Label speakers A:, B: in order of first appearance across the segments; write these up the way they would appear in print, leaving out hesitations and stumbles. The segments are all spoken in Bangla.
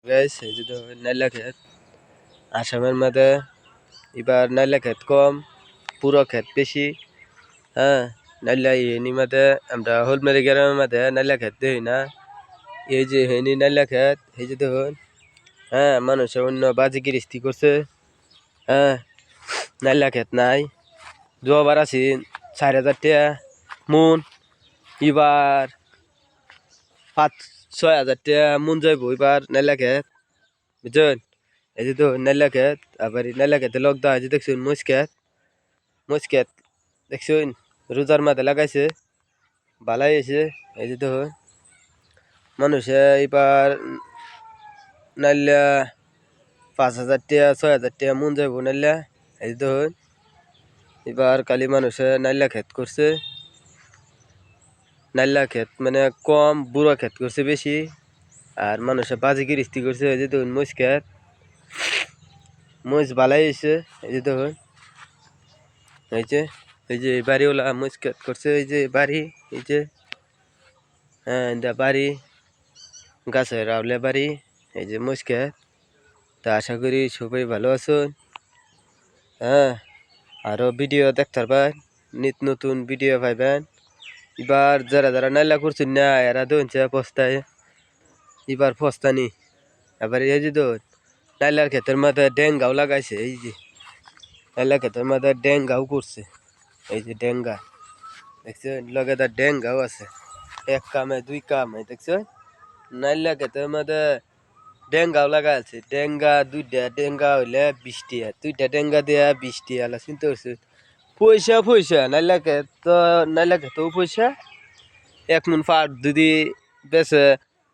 A: গাইস এই যে তো নাইলা ক্ষেত আসামের মধ্যে এবার নাইলা ক্ষেত কম পুরো ক্ষেত বেশি। হ্যাঁ, নাইলা এনি মধ্যে আমরা হলমারি গ্রামের মধ্যে নাইলা ক্ষেত দেখি না। এই যে হেনি নাইলা ক্ষেত এই যে দেখুন। হ্যাঁ, মানুষে অন্য বাজি গিরিস্তি করছে। হ্যাঁ, নাইলা ক্ষেত নাই। দুবার আছি 4,000 টাকা মন, এবার 5-6 হাজার টাকা মন যাইব এবার নাইলা ক্ষেত, বুঝছেন? এই যে তো নাইলা ক্ষেত, আবার নাইলা ক্ষেতে লগ দা যে দেখছুন মরিচ ক্ষেত দেখছুন, রোজার মাঝে লাগাইছে বালাই হয়েছে। এই যে দেখুন মানুষে এবার নাইলা 5,000 টাকা 6,000 টাকা মন যাইব নাইলা। এই যে দেখুন এবার কালি মানুষে নাইলা ক্ষেত করছে। নাইলা ক্ষেত মানে কম, বুড়া ক্ষেত করছে বেশি, আর মানুষে বাজি গিরিস্তি করছে। এই যে দেখুন মরিচ ক্ষেত, মরিচ বালাই হয়েছে। এই যে দেখুন এই যে বাড়িওয়ালা মরিচ ক্ষেত করছে। এই যে বাড়ি, এই যে হ্যাঁ বাড়ি গাছের আওলে বাড়ি, এই যে মরিচ ক্ষেত। তা আশা করি সবাই ভালো আছেন। হ্যাঁ, আরও ভিডিও দেখতে পারবেন, নিত নতুন ভিডিও পাইবেন। এবার যারা যারা নাইলা করছেন না এরা দোনছে পস্তায়, এবার পস্তানি। এবার এই যে দোন নাইলার ক্ষেতের মধ্যে ডেঙ্গাও লাগাইছে। এই যে নাইলা ক্ষেতের মধ্যে ডেঙ্গাও করছে। এই যে ডেঙ্গা দেখছেন, লগে তার ডেঙ্গাও আছে। এক কামে দুই কামে দেখছেন, নাইলা ক্ষেতের মধ্যে ডেঙ্গাও লাগা আছে। ডেঙ্গা দুইটা ডেঙ্গা হইলে 20 টাকা, দুইটা ডেঙ্গা দেয়া 20 টাকা। আলা চিন্তা করছে পয়সা পয়সা নাইলা ক্ষেত তো, নাইলা ক্ষেতেও পয়সা। 1 মন পাট যদি বেচে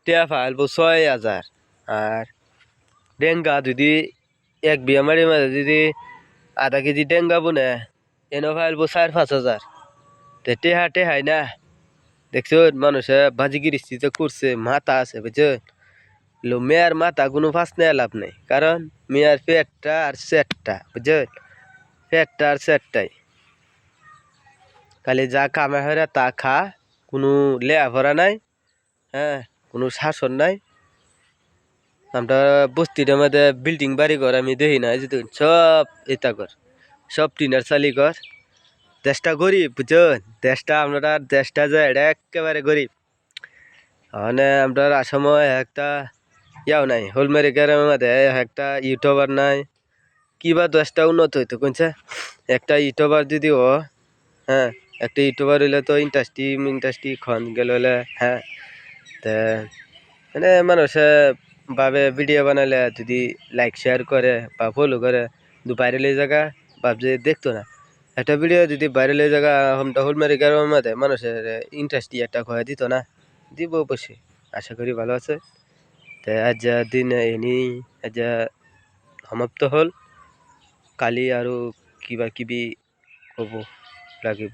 A: টেয়া ফাইলবো 6,000, আর ডেঙ্গা যদি 1 বিঘা মাটির মাঝে যদি আধা কেজি ডেঙ্গা বনে এনে ফাইলবো 4-5 হাজার। টেহা টেহাই না, দেখছো মানুষে বাজি গিরিস্তি করছে, মাথা আছে বুঝছেন। মেয়ার মাথা কোনো ফাঁস নেওয়া লাভ নেই, কারণ মেয়ার পেটটা আর সেটটা, বুঝছেন? পেটটা আর সেটটাই খালি যা কামে হয় তা খা, কোনো লেয়া ভরা নাই। হ্যাঁ, কোনো শাসন নাই। আমরা বস্তিটার মধ্যে বিল্ডিং বাড়ি ঘর আমি দেখি না, যে সব এটা কর, সব টিনার চালি ঘর। দেশটা গরিব বুঝছেন, দেশটা আমরা দেশটা যে এটা একেবারে গরিব। মানে আমরা আসামে একটা ইয়াও নাই, হলমারি গ্রামের মধ্যে একটা ইউটিউবার নাই। কিবা দেশটা উন্নত হইতো কোনছে একটা ইউটিউবার যদি ও। হ্যাঁ, একটা ইউটিউবার হইলে তো ইন্ডাস্ট্রি খন গেল হলে। হ্যাঁ, তা মানে মানুষে ভাবে ভিডিও বানালে যদি লাইক শেয়ার করে বা ফলো করে ভাইরাল এই জায়গা ভাবছে দেখতো না। একটা ভিডিও যদি ভাইরাল এই জায়গা হলমারি গ্রামের মধ্যে মানুষের ইন্টারেস্টই একটা খোয়া দিত না, দিব অবশ্যই। আশা করি ভালো আছে। তো আজ দিন এনি আজ সমাপ্ত হল, কালি আৰু কিবা কিবি ক'ব লাগিব।